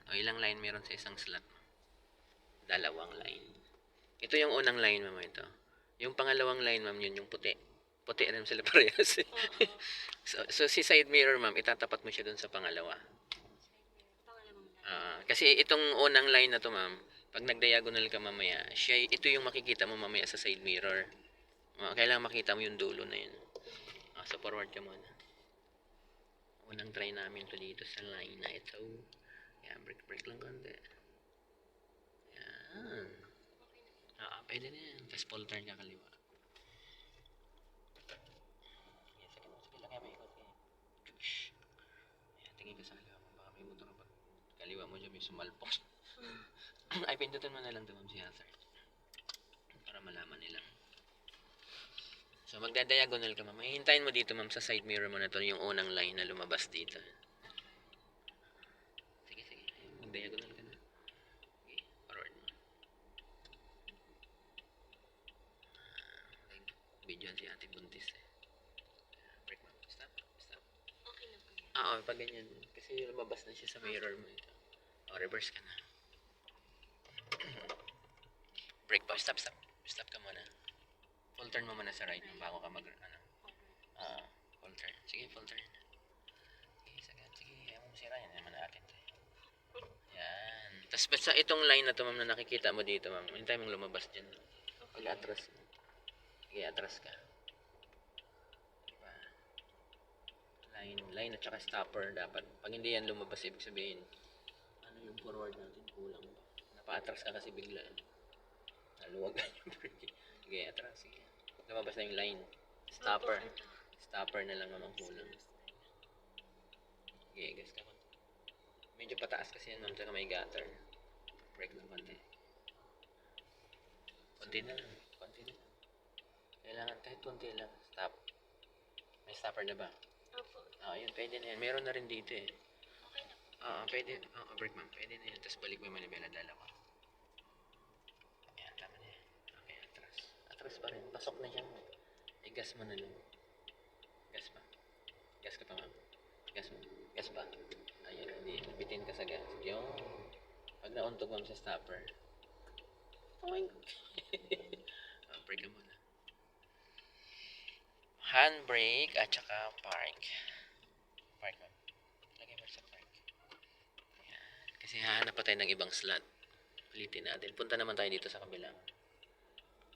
O, ilang line meron sa isang slot? Dalawang line. Ito yung unang line, ma'am, ito. Yung pangalawang line, ma'am, yun yung puti. Puti rin sila parehas. so, si side mirror, ma'am, itatapat mo siya dun sa pangalawa. Kasi itong unang line na to, ma'am, pag nag-diagonal ka mamaya, ito yung makikita mo mamaya sa side mirror. Kailangan makita mo yung dulo na yun. So, forward ka muna. Unang try namin to dito sa line na ito. Yan, break lang konti. Yan. Pwede na yan. Tapos full turn ka kaliwa. Yes, sige lang yan, may ikot kayo. Yan, tingin ka sa kaliwa mo. Baka may motor pag kaliwa mo dyan, may sumalpok. Ay, pindutin mo na lang doon si hazard. Para malaman nilang. So, magda-diagonal ka, ma'am. Hihintayin mo dito, ma'am, sa side mirror mo na to yung unang line na lumabas dito. Sige. Mag-diagonal ka na. Okay, forward mo. Video si Ate Buntis eh. Break mo. Stop. Okay na po. Pag ganyan. Kasi lumabas na siya sa mirror mo ito. Reverse ka na. Break pa. Stop ka muna. Full turn mo muna sa right bago ka full turn. Sige, full turn. Sige, ayaw mo masira yan. Ayaw mo na akin. Yan. Tapos basta itong line na to, ma'am, na nakikita mo dito, ma'am. Hintay mong lumabas dyan. Pag-atras mo. Sige, atras ka. Diba? Line at saka stopper dapat. Pag hindi yan lumabas, ibig sabihin, ano yung forward natin? Kulang ba? Napa-atras ka kasi bigla. Naluwag ka yung brake. Sige, atras. Sige. Lumabas na yung line. Stopper na lang naman kulang. Sige, gas ka konti. Medyo pataas kasi yan, ma'am. Saka may gutter. Brake lang konti. Konti na lang. Kailangan kahit konti lang. Stop. May stopper na ba? Opo. Yun. Pwede na yan. Meron na rin dito eh. Okay na po. Pwede. Brake, ma'am. Pwede na yan. Tapos balik mo yung manibela. Dalawa. Ayan, tama na yan. Okay, atras. Atras pa rin. Pasok na siya. Gas mo na lang. Gas pa. Gas ka pa, ma'am. Gas pa. Ayan, hindi. Bitin ka sa gas. Yung pag nauntog, ma'am, sa stopper. Brake ka muna. Handbrake at saka park. Park, ma'am. Lagay mo sa park. Ayan. Kasi hahanap pa tayo ng ibang slot. Pilitin natin. Punta naman tayo dito sa kabilang.